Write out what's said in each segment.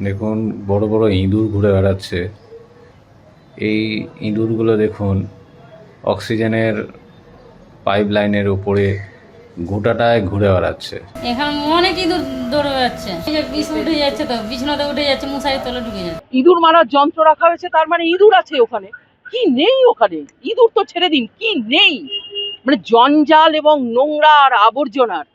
দেখুন, বড় বড় ইঁদুর ঘুরে বেড়াচ্ছে। এই ইঁদুরগুলো দেখুন অক্সিজেনের পাইপ লাইনের উপরে গোটাটায় ঘুরে বেড়াচ্ছে। এখানে অনেক ইঁদুর দৌড়ে বেড়াচ্ছে, এই যে বিষ উঠে যাচ্ছে, তো বিছানাতে উঠে যাচ্ছে, মশারির তলে ঢুকে যাচ্ছে। ইঁদুর মারার যন্ত্র রাখা হয়েছে, তার মানে ইঁদুর আছে ওখানে। কি নেই ওখানে? ইঁদুর তো ছেড়ে দিন, কি নেই? মানে জঞ্জাল এবং নোংরা আর আবর্জনার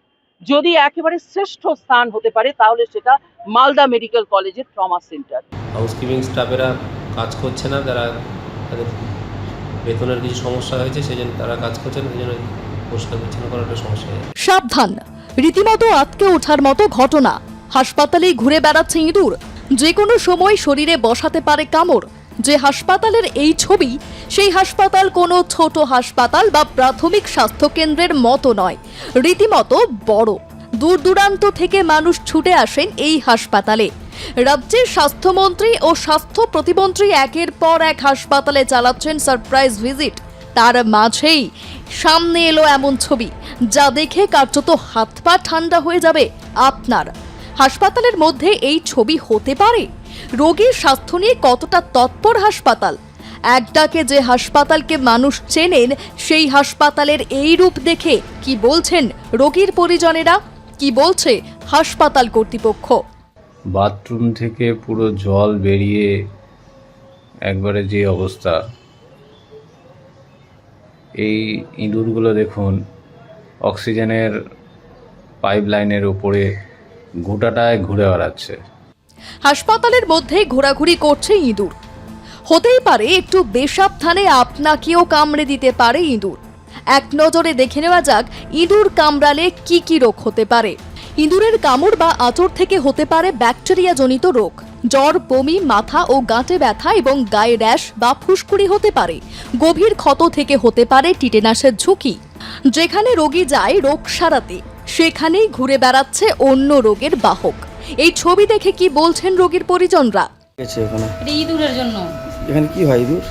যদি একেবারে শ্রেষ্ঠ স্থান হতে পারে তাহলে সেটা মালদা মেডিকেল কলেজের ট্রমা সেন্টার। হাউসকিপিং স্টাফেরা কাজ করছে না, তাদের বেতনের কিছু সমস্যা হয়েছে, সেই জন্য তারা কাজ করছে না, সেই জন্য পরিষ্কার পরিচ্ছন্ন করাটা সমস্যা হয়ে যাচ্ছে। সাবধান, রীতিমতো আটকে ওঠার মতো ঘটনা। হাসপাতালেই ঘুরে বেড়াচ্ছে ইঁদুর, যে কোনো সময় শরীরে বসাতে পারে কামড়। যে হাসপাতালের এই ছবি, সেই হাসপাতাল কোনো ছোট হাসপাতাল বা প্রাথমিক স্বাস্থ্য কেন্দ্রের মতো নয়, রীতিমতো বড়। দূর দূরান্ত থেকে মানুষ ছুটে আসেন এই হাসপাতালে। রাজ্যের স্বাস্থ্যমন্ত্রী ও স্বাস্থ্য প্রতিমন্ত্রী একের পর এক হাসপাতালে চালাচ্ছেন সারপ্রাইজ ভিজিট। তার মাঝেই সামনে এলো এমন ছবি, যা দেখে কার্যত হাত পা ঠান্ডা হয়ে যাবে আপনার। হাসপাতালের মধ্যে এই ছবি হতে পারে? রোগীর স্বাস্থ্য নিয়ে কতটা তৎপর হাসপাতাল! এক ডাকে যে হাসপাতালকে মানুষ চেনেন, সেই হাসপাতালের এই রূপ দেখে কি বলছেন রোগীর পরিজনেরা, কি বলছে হাসপাতাল কর্তৃপক্ষ? বাথরুম থেকে পুরো জল বেরিয়ে একবারে যে অবস্থা। এই ইঁদুরগুলো দেখুন অক্সিজেনের পাইপ লাইনের উপরে গোটাটায় ঘুরে বেড়াচ্ছে। হাসপাতালের মধ্যে ঘোরাঘুরি করছে ইঁদুর। হতেই পারে একটু বেসাবধানে আপনাকেও কামড়ে দিতে পারে ইঁদুর। এক নজরে দেখে নেওয়া যাক ইঁদুর কামড়ালে কি কি রোগ হতে পারে। ইঁদুরের কামড় বা আঁচড় থেকে হতে পারে ব্যাকটেরিয়া জনিত রোগ। জ্বর, বমি, মাথা ও গাঁটে ব্যথা এবং গায়ে র্যাশ বা ফুসকুড়ি হতে পারে। গভীর ক্ষত থেকে হতে পারে টিটেনাসের ঝুঁকি। যেখানে রোগী যায় রোগ সারাতে, সেখানেই ঘুরে বেড়াচ্ছে অন্য রোগের বাহক। এই ছবি দেখে কি বলছেন রোগীর পরিজনরা? এটা ইঁদুরের জন্য। এখানে কি হয় ইঁদুর?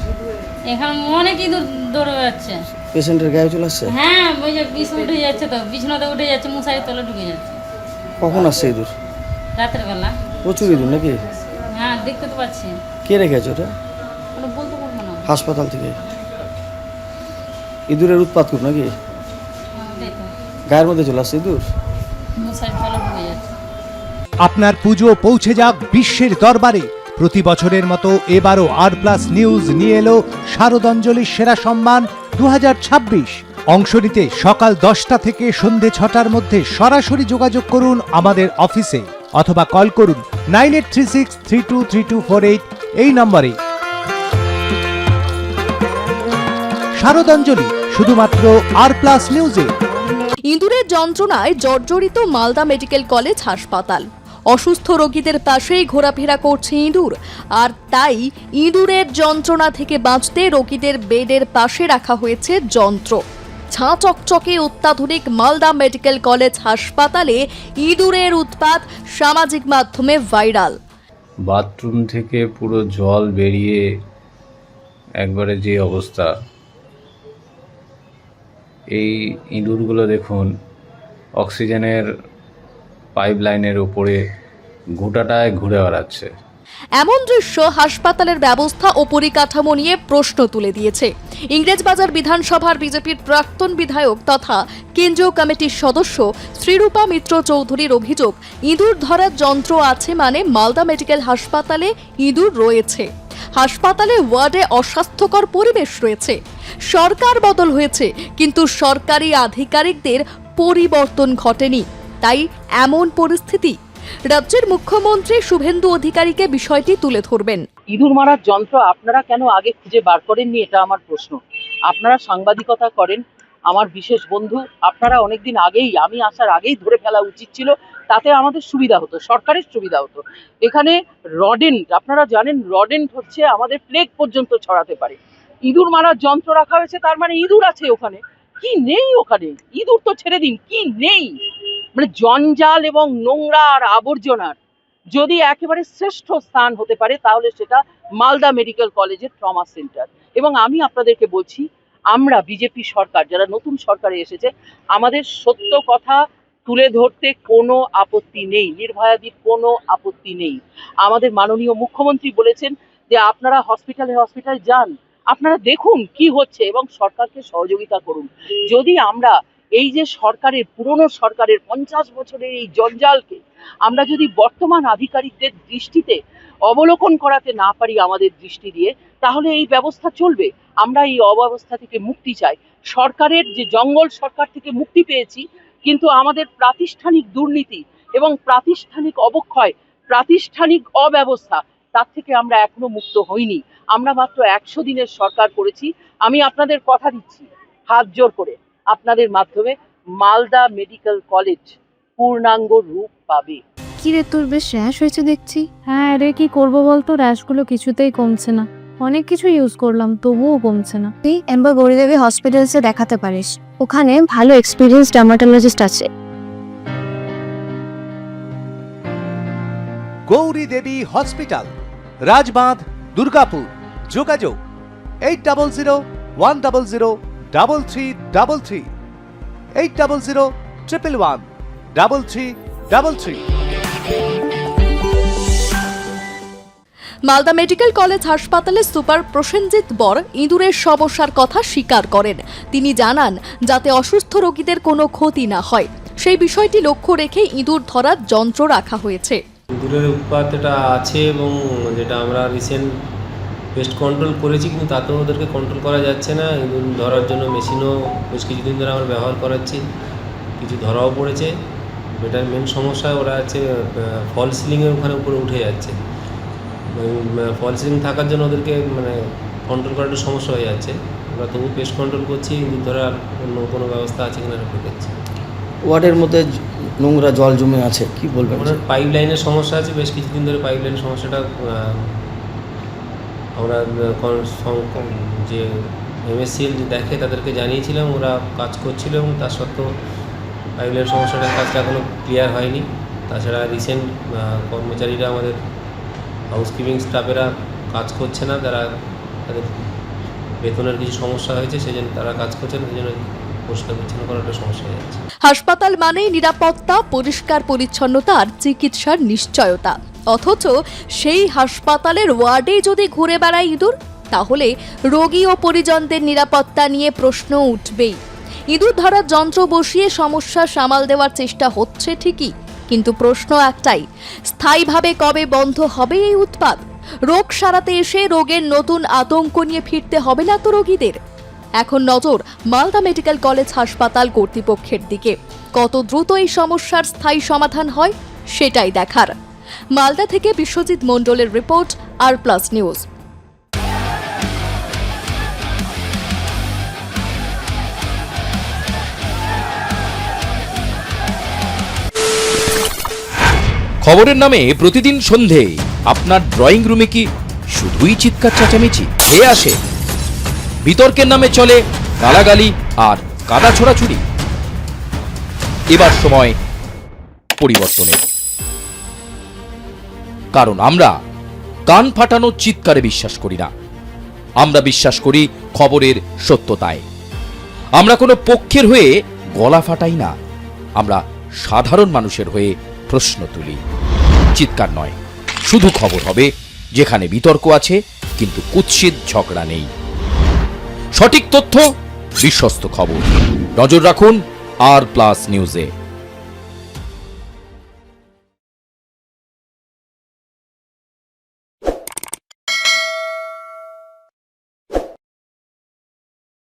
এখানে অনেক ইঁদুর দৌড়ে বেড়াচ্ছে। পেশেন্টের গায়ে চলে আসছে? হ্যাঁ, ওই যে বিষ উঠে যাচ্ছে, তো বিছানাতে উঠে যাচ্ছে, মশারির তলে ঢুকে যাচ্ছে। কখন আসছে ইঁদুর? রাতের বেলা। প্রচুর ইঁদুর নাকি? হ্যাঁ, দেখতে তো পাচ্ছি। কে রেখেছে ওটা? কোনো বলতে পারবো না। হাসপাতাল থেকে ইঁদুরের উৎপাত খুব নাকি? ওটাই তো, গায়ের মধ্যে চলে আসছে ইঁদুর? মশারির তলে ঢুকে যাচ্ছে। আপনার পুজো পৌঁছে যাক বিশ্বের দরবারে। প্রতি বছরের মতো এবারও আর+ নিউজ নিয়ে এলো শারদাঞ্জলির সেরা সম্মান 2026। অংশ নিতে সকাল 10টা থেকে সন্ধে 6টার মধ্যে সরাসরি যোগাযোগ করুন আমাদের অফিসে অথবা কল করুন 9836323248 এই নম্বরে। শারদাঞ্জলি শুধুমাত্র আর+ নিউজে। ইঁদুরের যন্ত্রণায় জর্জরিত মালদা মেডিকেল কলেজ হাসপাতাল। অসুস্থ রোগীদের পাশেই ঘোরাফেরা করছে ইঁদুর, আর তাই ইঁদুরের যন্ত্রণা থেকে বাঁচতে রোগীদের বেডের পাশে রাখা হয়েছে যন্ত্র। ঝাঁ চকচকে অত্যাধুনিক মালদা মেডিকেল কলেজ হাসপাতালে ইঁদুরের উৎপাত সামাজিক মাধ্যমে ভাইরাল। বাথরুম থেকে পুরো জল বেরিয়ে একবারে যে অবস্থা। এই ইঁদুরগুলো দেখুন অক্সিজেনের পাইপ লাইনের উপরে গোটাটায় ঘুরে বেড়াচ্ছে। এমন দৃশ্য হাসপাতালের ব্যবস্থা ও পরিকাঠামো নিয়ে প্রশ্ন তুলে দিয়েছে। ইংরেজবাজার বিধানসভার বিজেপির প্রাক্তন বিধায়ক তথা কেন্দ্রীয় কমিটির সদস্য শ্রীরূপা মিত্র চৌধুরীর অভিযোগ, ইঁদুর ধরার যন্ত্র আছে মানে মালদা মেডিকেল হাসপাতালে ইঁদুর রয়েছে। হাসপাতালে ওয়ার্ডে অস্বাস্থ্যকর পরিবেশ রয়েছে। সরকার বদল হয়েছে, কিন্তু সরকারি আধিকারিকদের পরিবর্তন ঘটেনি, তাই এমন পরিস্থিতি। রাজ্যের মুখ্যমন্ত্রী শুভেন্দু অধিকারীকে বিষয়টি তুলে ধরবেন। ইঁদুর মারার যন্ত্র আপনারা কেন আগে খুঁজে বার করেননি, এটা আমার প্রশ্ন। আপনারা সাংবাদিকতা করেন, আমার বিশেষ বন্ধু, আপনারা অনেকদিন আগেই, আমি আসার আগেই ধরে ফেলা উচিত ছিল, তাতে আমাদের সুবিধা হতো, সরকারের সুবিধা হতো। এখানে রডেন্ট, আপনারা জানেন রডেন্ট হচ্ছে আমাদের প্লেগ পর্যন্ত ছড়াতে পারে। ইঁদুর মারার যন্ত্র রাখা হয়েছে, তার মানে ইঁদুর আছে ওখানে। কি নেই ওখানে? ইঁদুর তো ছেড়ে দিন, কি নেই? মানে জঞ্জাল এবং নোংরা আর আবর্জনার যদি একেবারে শ্রেষ্ঠ স্থান হতে পারে তাহলে সেটা মালদা মেডিকেল কলেজের ট্রমা সেন্টার। এবং আমি আপনাদেরকে বলছি, আমরা বিজেপি সরকার, যারা নতুন সরকারে এসেছে, আমাদের সত্য কথা তুলে ধরতে কোনো আপত্তি নেই, নির্ভয়াদির কোনো আপত্তি নেই। আমাদের মাননীয় মুখ্যমন্ত্রী বলেছেন যে আপনারা হসপিটালে যান, আপনারা দেখুন কি হচ্ছে এবং সরকারকে সহযোগিতা করুন। যদি আমরা এই যে সরকারের, পুরনো সরকারের 50 বছরের এই জঞ্জালকে আমরা যদি বর্তমান আধিকারিকদের দৃষ্টিতে অবলোকন করাতে না পারি আমাদের দৃষ্টি দিয়ে, তাহলে এই ব্যবস্থা চলবে। আমরা এই অব্যবস্থা থেকে মুক্তি চাই। সরকারের যে জঙ্গল সরকার থেকে মুক্তি পেয়েছি, কিন্তু আমাদের প্রাতিষ্ঠানিক দুর্নীতি এবং প্রাতিষ্ঠানিক অবক্ষয়, প্রাতিষ্ঠানিক অব্যবস্থা, তার থেকে আমরা এখনো মুক্ত হইনি। আমরা মাত্র 100 দিনের সরকার করেছি। আমি আপনাদের কথা দিচ্ছি হাত জোর করে আপনাদের মাধ্যমে, মালদা মেডিকেল কলেজ পূর্ণাঙ্গ রূপ পাবে। কি রে, তোর বেশ র্যাশ হয়েছে দেখছি। হ্যাঁ রে, কি করবো বলতো, র্যাশগুলো কিছুতেই কমছে না। অনেক কিছু ইউজ করলাম তবুও কমছে না। তুই এম্বার গৌরীদেবী হসপিটালসে দেখাতে পারিস, ওখানে ভালো এক্সপিরিয়েন্স ডার্মাটোলজিস্ট আছে। গৌরী দেবী হসপিটাল, রাজবাঁধ, দুর্গাপুর। যোগাযোগ 8001003333, 8001113333। মালদা মেডিকেল কলেজ হাসপাতালের সুপার প্রসেনজিৎ বর ইঁদুরের সমস্যার কথা স্বীকার করেন। তিনি জানান যাতে অসুস্থ রোগীদের কোনো ক্ষতি না হয়, সেই বিষয়টি লক্ষ্য রেখে ইঁদুর ধরার যন্ত্র রাখা হয়েছে। ইঁদুরের উৎপাত এটা আছে এবং যেটা আমরা রিসেন্ট পেস্ট কন্ট্রোল করেছি, কিন্তু তাতেও ওদেরকে কন্ট্রোল করা যাচ্ছে না। ইঁদুর ধরার জন্য মেশিনও বেশ কিছুদিন ধরে আমরা ব্যবহার করাচ্ছি, কিছু ধরাও পড়েছে। এটার মেন সমস্যা ওরা আছে ফল সিলিংয়ের ওখানে উপরে উঠে যাচ্ছে। ফল সিলিং থাকার জন্য ওদেরকে কন্ট্রোল করার একটু সমস্যা হয়ে যাচ্ছে। আমরা তবু পেস্ট কন্ট্রোল করছি, ইঁদুর ধরার অন্য কোনো ব্যবস্থা আছে কিনা রেখে দেখছি। ওয়ার্ডের মধ্যে নোংরা জল জমে আছে, কি বলবেন? ওনার পাইপ লাইনের সমস্যা আছে, বেশ কিছুদিন ধরে পাইপ লাইনের সমস্যাটা আমরা যে MSCL যে দেখে তাদেরকে জানিয়েছিলাম, ওরা কাজ করছিল এবং তার সত্ত্বেও পাইপ লাইনের সমস্যাটার কাজটা এখনও ক্লিয়ার হয়নি। তাছাড়া রিসেন্ট কর্মচারীরা, আমাদের হাউসকিপিং স্টাফেরা কাজ করছে না, তাদের বেতনের কিছু সমস্যা হয়েছে, সেজন্য তারা কাজ করছে না, সেজন্য পরিষ্কার পরিচ্ছন্ন করার একটা সমস্যা হয়ে যাচ্ছে। হাসপাতাল মানেই নিরাপত্তা, পরিষ্কার পরিচ্ছন্নতা আর চিকিৎসার নিশ্চয়তা। অথচ সেই হাসপাতালের ওয়ার্ডে যদি ঘুরে বেড়ায় ইঁদুর, তাহলে রোগী ও পরিজনদের নিরাপত্তা নিয়ে প্রশ্ন উঠবেই। ইঁদুর ধরার যন্ত্র বসিয়ে সমস্যা সামাল দেওয়ার চেষ্টা হচ্ছে ঠিকই, কিন্তু প্রশ্ন একটাই, স্থায়ীভাবে কবে বন্ধ হবে এই উৎপাত? রোগ সারাতে এসে রোগের নতুন আতঙ্ক নিয়ে ফিরতে হবে না তো রোগীদের? এখন নজর মালদা মেডিকেল কলেজ হাসপাতাল কর্তৃপক্ষের দিকে। কত দ্রুত এই সমস্যার স্থায়ী সমাধান হয় সেটাই দেখার। মালদা থেকে বিশ্বজিৎ মণ্ডলের রিপোর্ট, আর+ নিউজ। খবরের নামে প্রতিদিন সন্ধে আপনার ড্রয়িং রুমে কি শুধুই চিৎকার চেঁচামেচি খেয়ে আসে? বিতর্কের নামে চলে গালাগালি আর কাদা ছোড়াছুড়ি। এবার সময় পরিবর্তনের, কারণ আমরা কান ফাটানো চিৎকারে বিশ্বাস করি না। আমরা বিশ্বাস করি খবরের সত্যতায়। আমরা কোনো পক্ষের হয়ে গলা ফাটাই না, আমরা সাধারণ মানুষের হয়ে প্রশ্ন তুলি। চিৎকার নয়, শুধু খবর হবে যেখানে বিতর্ক আছে কিন্তু কুৎসিত ঝগড়া নেই। সঠিক তথ্য, বিশ্বস্ত খবর। নজর রাখুন আর+ নিউজে।